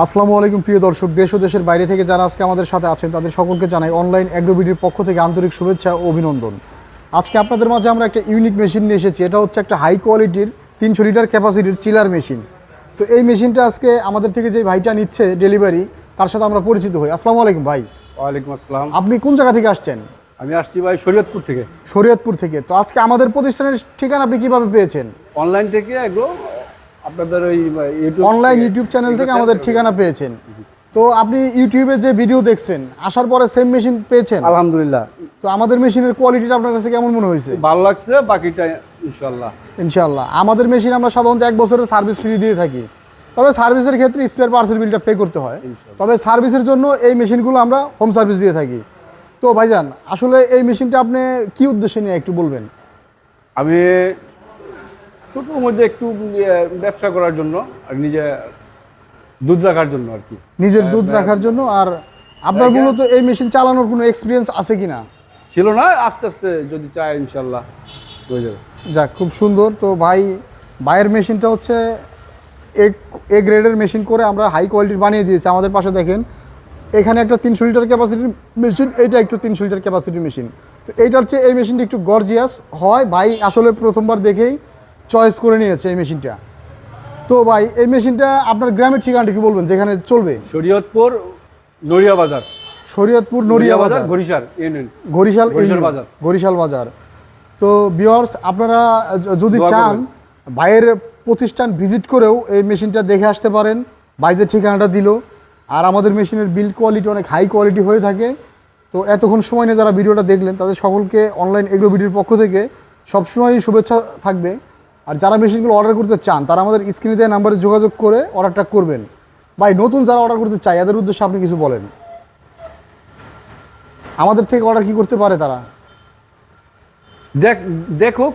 আসসালামু আলাইকুম প্রিয় দর্শক, দেশ ও দেশের বাইরে থেকে যারা আজকে আমাদের সাথে আছেন তাদের সকলকে জানাই অনলাইন অ্যাগ্রোবিডির পক্ষ থেকে আন্তরিক শুভেচ্ছা ও অভিনন্দন। আজকে আপনাদের মাঝে আমরা একটা ইউনিক মেশিন নিয়ে এসেছি। এটা হচ্ছে একটা হাই কোয়ালিটির 300 লিটার ক্যাপাসিটির চিলার মেশিন। তো এই মেশিনটা আজকে আমাদের থেকে যে ভাইটা নিচ্ছে ডেলিভারি, তার সাথে আমরা পরিচিত হই। আসসালামু আলাইকুম ভাই। ওয়ালাইকুম আসসালাম। আপনি কোন জায়গা থেকে আসছেন? আমি আসছি ভাই শরীয়তপুর থেকে। শরীয়তপুর থেকে। তো আজকে আমাদের প্রতিষ্ঠানের ঠিকানা আপনি কিভাবে পেয়েছেন? অনলাইন থেকে এগো আপনাদের ওই অনলাইন ইউটিউব চ্যানেল থেকে আমাদের ঠিকানা পেয়েছেন। তো আপনি ইউটিউবে যে ভিডিও দেখছেন, আসার পরে সেম মেশিন পেয়েছেন? আলহামদুলিল্লাহ। তো আমাদের মেশিনের কোয়ালিটিটা আপনার কাছে কেমন মনে হয়েছে? ভালো লাগছে, বাকিটা ইনশাআল্লাহ। ইনশাআল্লাহ। আমাদের মেশিন আমরা সাধারণত 1 বছরের সার্ভিস ফ্রি দিয়ে থাকি, তবে সার্ভিসের ক্ষেত্রে স্পেয়ার পার্টসের বিলটা পে করতে হয়। তবে সার্ভিসের জন্য এই মেশিনগুলো আমরা হোম সার্ভিস দিয়ে থাকি। তো ভাইজান, আসলে এই মেশিনটা আপনি কি উদ্দেশ্যে নিয়ে একটু বলবেন? আমি ছোটোর মধ্যে একটু ব্যবসা করার জন্য আর নিজে দুধ রাখার জন্য আর কি। নিজের দুধ রাখার জন্য। আর আপনার মূলত এই মেশিন চালানোর কোনো এক্সপিরিয়েন্স আছে কিনা? ছিল না, আস্তে আস্তে যদি চাই ইনশাআল্লাহ হয়ে যাবে। যাক, খুব সুন্দর। তো ভাইয়ের মেশিনটা হচ্ছে এ গ্রেডের মেশিন করে আমরা হাই কোয়ালিটির বানিয়ে দিয়েছি। আমাদের পাশে দেখেন, এখানে একটা 300 লিটার ক্যাপাসিটির মেশিন, এইটা একটু 300 লিটার ক্যাপাসিটির মেশিন। তো এইটার চেয়ে এই মেশিনটা একটু গর্জিয়াস হয়। ভাই আসলে প্রথমবার দেখেই চয়েস করে নিয়েছে এই মেশিনটা। তো ভাই, এই মেশিনটা আপনার গ্রামের ঠিকানাটা একটু বলবেন যেখানে চলবে? শরীয়তপুর নড়িয়া বাজার। শরীয়তপুর নড়িয়া বাজার, বরিশাল ইউনিয়ন, বরিশাল বাজার। বরিশাল বাজার। তো ভিউয়ার্স, আপনারা যদি চান ভাইয়ের প্রতিষ্ঠান ভিজিট করেও এই মেশিনটা দেখে আসতে পারেন। ভাই যে ঠিকানাটা দিল। আর আমাদের মেশিনের বিল্ড কোয়ালিটি অনেক হাই কোয়ালিটি হয়ে থাকে। তো এতক্ষণ সময় নিয়ে যারা ভিডিওটা দেখলেন তাদের সকলকে অনলাইন এগ্রো ভিডিওর পক্ষ থেকে সবসময়ই শুভেচ্ছা থাকবে। আর যারা মেশিনগুলো অর্ডার করতে চান তারা আমাদের স্ক্রিনে দেওয়া নাম্বারে যোগাযোগ করে অর্ডারটা করবেন। ভাই, নতুন যারা অর্ডার করতে চায় এদের উদ্দেশ্যে আপনি কিছু বলেন। আমাদের থেকে অর্ডার কি করতে পারে তারা? দেখুক,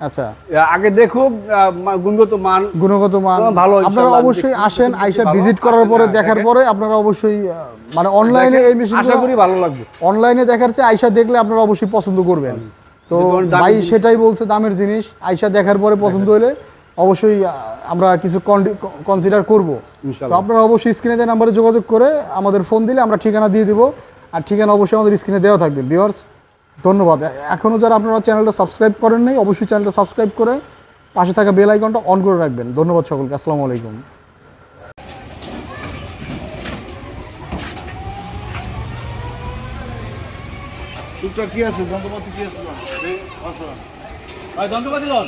আচ্ছা, আগে দেখুক গুণগত মান ভালো। আপনারা অবশ্যই আসেন, আইসা ভিজিট করার পরে দেখার পরে আপনারা অবশ্যই মানে অনলাইনে এই মেশিন আশা করি ভালো লাগবে। অনলাইনে দেখার চেয়ে আইসা দেখলে আপনারা অবশ্যই পছন্দ করবেন। তো ভাই সেটাই বলছে, দামের জিনিস আইসা দেখার পরে পছন্দ হলে অবশ্যই আমরা কিছু কনসিডার করব। তো আপনারা অবশ্যই স্ক্রিনে দেওয়া নাম্বারে যোগাযোগ করে আমাদের ফোন দিলে আমরা ঠিকানা দিয়ে দিব। আর ঠিকানা অবশ্যই আমাদের স্ক্রিনে দেওয়া থাকবে। ভিউয়ার্স, ধন্যবাদ। এখনও যারা আপনারা চ্যানেলটা সাবস্ক্রাইব করেন নাই, অবশ্যই চ্যানেলটা সাবস্ক্রাইব করে পাশে থাকা বেল আইকনটা অন করে রাখবেন। ধন্যবাদ সকলকে। আসসালামু আলাইকুম। কি আছে যন্ত্রপাতি কি আছে? যন্ত্রপাতি লন।